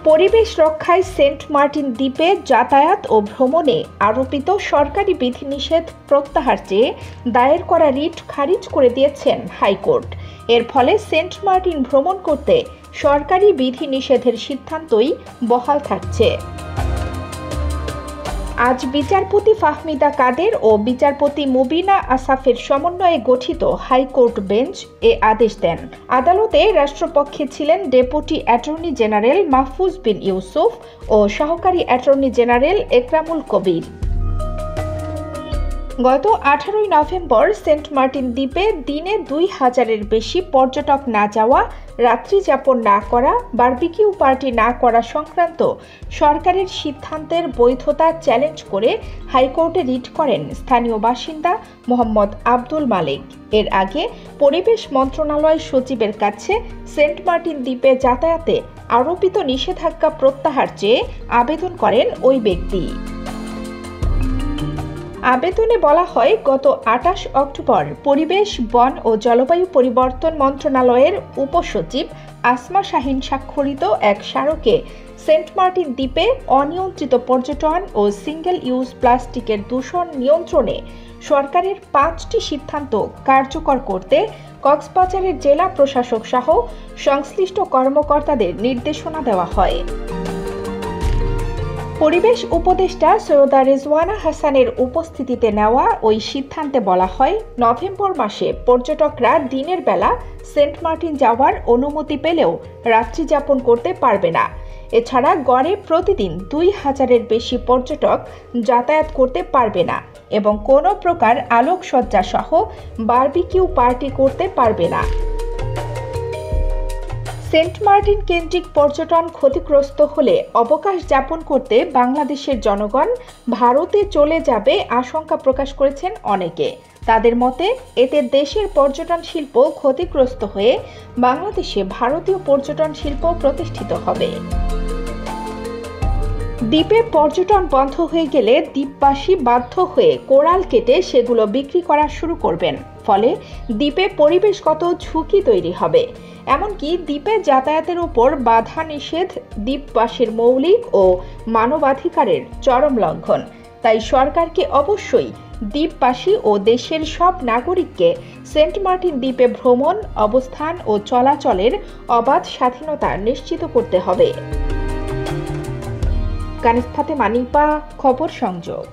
পরিবেশ রক্ষায় Saint Martin দ্বীপে যাতায়াত ও ভ্রমণে আরোপিত সরকারি বিধিনিষেধ প্রত্যাহার চেয়ে দায়ের করা রিট খারিজ করে দিয়েছেন হাইকোর্ট। এর ফলে সেন্ট মার্টিন ভ্রমণ করতে সরকারি বিধিনিষেধের সিদ্ধান্তই বহাল থাকছে। আজ বিচারপতি ফাহমিদা কাদের ও বিচারপতি মুবিনা আসাফের সমন্বয়ে গঠিত হাইকোর্ট বেঞ্চ এ আদেশ দেন। আদালতে রাষ্ট্রপক্ষে ছিলেন ডেপুটি অ্যাটর্নি জেনারেল মাহফুজ বিন ইউসুফ ও সহকারী অ্যাটর্নি জেনারেল একরামুল কবির। গত 18 নভেম্বর সেন্ট মার্টিন দ্বীপে দিনে 2000-এর বেশি পর্যটক না যাওয়া, রাত্রি যাপন না করা, বারবিকিউ পার্টি না করা সংক্রান্ত সরকারের সিদ্ধান্তের বৈধতা চ্যালেঞ্জ করে হাইকোর্টে রিট করেন স্থানীয় বাসিন্দা মোহাম্মদ আব্দুল মালিক। এর আগে পরিবেশ মন্ত্রণালয় সচিবের কাছে সেন্ট মার্টিন দ্বীপে যাতায়াতে আরোপিত নিষেধাজ্ঞা প্রত্যাহার চেয়ে আবেদন করেন ওই ব্যক্তি। আবেদনে বলা হয়, গত 28 অক্টোবর পরিবেশ, বন ও জলবায়ু পরিবর্তন মন্ত্রণালয়ের উপসচিব আসমা শাহিন স্বাক্ষরিত এক স্মারকে সেন্ট মার্টিন দ্বীপে অনিয়ন্ত্রিত পর্যটন ও সিঙ্গেল ইউজ প্লাস্টিকের দূষণ নিয়ন্ত্রণে সরকারের 5টি সিদ্ধান্ত কার্যকর করতে কক্সবাজারের জেলা প্রশাসক সহ সংশ্লিষ্ট কর্মকর্তাদের নির্দেশনা দেওয়া হয়। পরিবেশ উপদেষ্টা সৈয়দা রেজওয়ানা হাসানের উপস্থিতিতে নেওয়া ওই সিদ্ধান্তে বলা হয়, নভেম্বর মাসে পর্যটকরা দিনের বেলা সেন্ট মার্টিন যাওয়ার অনুমতি পেলেও রাত্রি যাপন করতে পারবে না। এছাড়া গড়ে প্রতিদিন 2000-এর বেশি পর্যটক যাতায়াত করতে পারবে না এবং কোনো প্রকার আলোকসজ্জা সহ বারবিকিউ পার্টি করতে পারবে না। সেন্ট মার্টিন কেন্দ্রিক পর্যটন ক্ষতিগ্রস্ত হলে অবকাশ যাপন করতে বাংলাদেশের জনগণ ভারতে চলে যাবে আশঙ্কা প্রকাশ করেছেন অনেকে। তাদের মতে এতে দেশের পর্যটন শিল্প ক্ষতিগ্রস্ত হয়ে বাংলাদেশে ভারতীয় পর্যটন শিল্প প্রতিষ্ঠিত হবে। দ্বীপে পর্যটন বন্ধ হয়ে গেলে দ্বীপবাসী বাধ্য হয়ে কোরাল কেটে সেগুলো বিক্রি করা শুরু করবেন। ফলে দ্বীপে পরিবেশগত ঝুঁকি তৈরি হবে। এমনকি দ্বীপে যাতায়াতের উপর বাধা নিষেধ দ্বীপবাসীর মৌলিক ও মানবাধিকারের চরম লঙ্ঘন। তাই সরকারকে অবশ্যই দ্বীপবাসী ও দেশের সব নাগরিককে সেন্ট মার্টিন দ্বীপে ভ্রমণ, অবস্থান ও চলাচলের অবাধ স্বাধীনতা নিশ্চিত করতে হবে। কানিজ ফাতেমা নিপা, খবর সংযোগ।